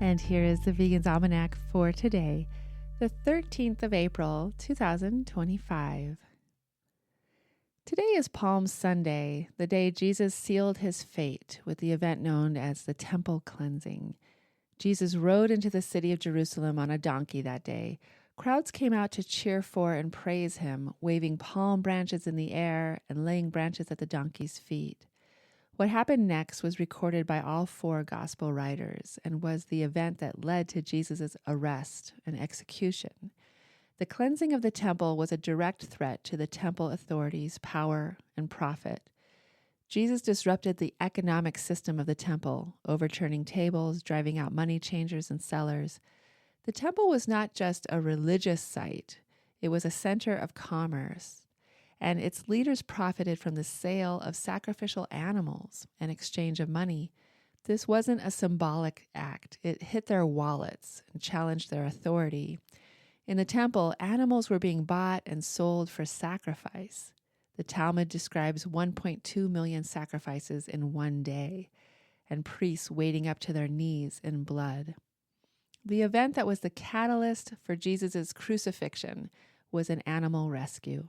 And here is the Vegan's Almanac for today, the 13th of April, 2025. Today is Palm Sunday, the day Jesus sealed his fate with the event known as the Temple Cleansing. Jesus rode into the city of Jerusalem on a donkey that day. Crowds came out to cheer for and praise him, waving palm branches in the air and laying branches at the donkey's feet. What happened next was recorded by all four gospel writers and was the event that led to Jesus' arrest and execution. The cleansing of the temple was a direct threat to the temple authorities' power and profit. Jesus disrupted the economic system of the temple, overturning tables, driving out money changers and sellers. The temple was not just a religious site, it was a center of commerce, and its leaders profited from the sale of sacrificial animals and exchange of money. This wasn't a symbolic act. It hit their wallets and challenged their authority. In the temple, animals were being bought and sold for sacrifice. The Talmud describes 1.2 million sacrifices in one day, and priests wading up to their knees in blood. The event that was the catalyst for Jesus' crucifixion was an animal rescue.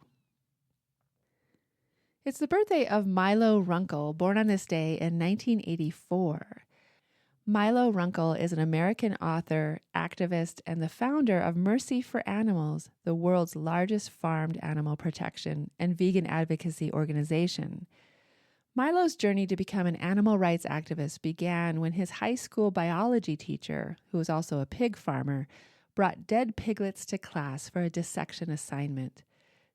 It's the birthday of Milo Runkle, born on this day in 1984. Milo Runkle is an American author, activist, and the founder of Mercy for Animals, the world's largest farmed animal protection and vegan advocacy organization. Milo's journey to become an animal rights activist began when his high school biology teacher, who was also a pig farmer, brought dead piglets to class for a dissection assignment.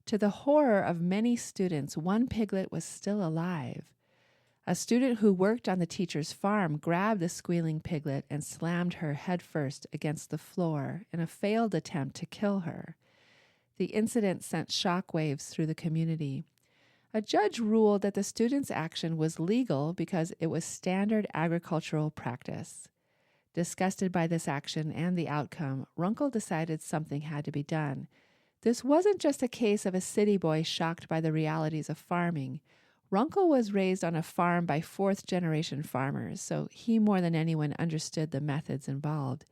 To the horror of many students, one piglet was still alive. A student who worked on the teacher's farm grabbed the squealing piglet and slammed her headfirst against the floor in a failed attempt to kill her. The incident sent shockwaves through the community. A judge ruled that the student's action was legal because it was standard agricultural practice. Disgusted by this action and the outcome, Runkle decided something had to be done. This wasn't just a case of a city boy shocked by the realities of farming. Runkle was raised on a farm by fourth-generation farmers, so he more than anyone understood the methods involved.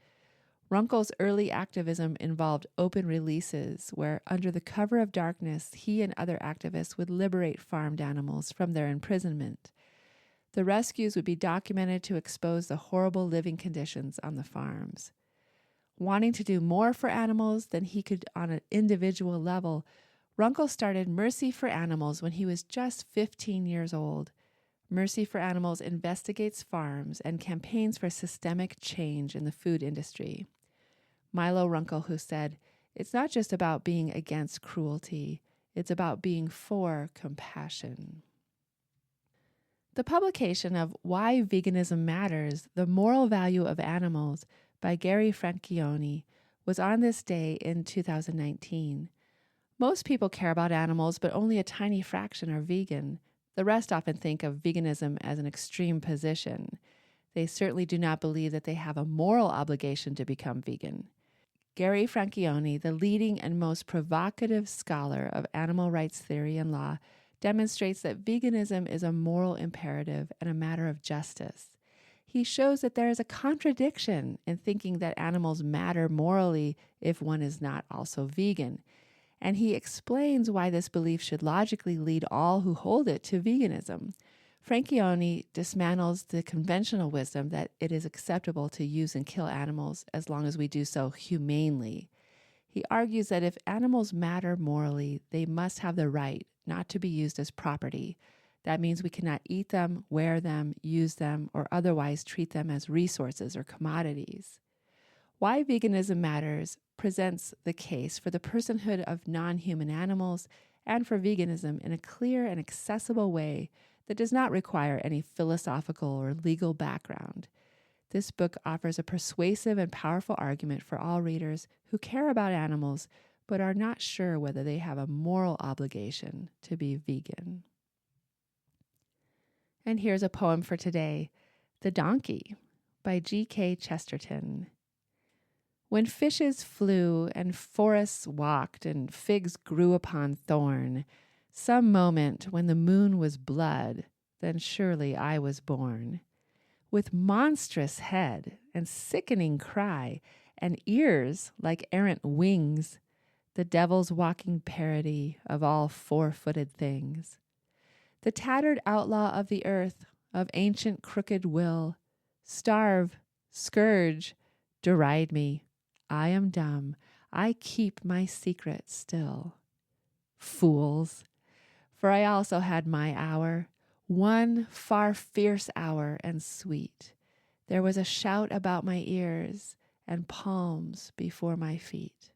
Runkle's early activism involved open releases where, under the cover of darkness, he and other activists would liberate farmed animals from their imprisonment. The rescues would be documented to expose the horrible living conditions on the farms. Wanting to do more for animals than he could on an individual level, Runkle started Mercy for Animals when he was just 15 years old. Mercy for Animals investigates farms and campaigns for systemic change in the food industry. Milo Runkle, who said, "It's not just about being against cruelty, it's about being for compassion." The publication of Why Veganism Matters, The Moral Value of Animals by Gary Francione was on this day in 2019. Most people care about animals, but only a tiny fraction are vegan. The rest often think of veganism as an extreme position. They certainly do not believe that they have a moral obligation to become vegan. Gary Francione, the leading and most provocative scholar of animal rights theory and law, demonstrates that veganism is a moral imperative and a matter of justice. He shows that there is a contradiction in thinking that animals matter morally if one is not also vegan. And he explains why this belief should logically lead all who hold it to veganism. Francione dismantles the conventional wisdom that it is acceptable to use and kill animals as long as we do so humanely. He argues that if animals matter morally, they must have the right not to be used as property. That means we cannot eat them, wear them, use them, or otherwise treat them as resources or commodities. Why Veganism Matters presents the case for the personhood of non-human animals and for veganism in a clear and accessible way that does not require any philosophical or legal background. This book offers a persuasive and powerful argument for all readers who care about animals but are not sure whether they have a moral obligation to be vegan. And here's a poem for today, The Donkey by G.K. Chesterton. When fishes flew and forests walked and figs grew upon thorn, some moment when the moon was blood, then surely I was born. With monstrous head and sickening cry, and ears like errant wings, the devil's walking parody of all four-footed things. The tattered outlaw of the earth, of ancient crooked will, starve, scourge, deride me. I am dumb, I keep my secret still. Fools! For I also had my hour, one far fierce hour and sweet. There was a shout about my ears and palms before my feet.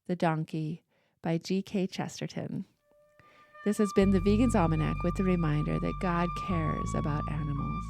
The Donkey by G.K. Chesterton. This has been the Vegan's Almanac with the reminder that God cares about animals.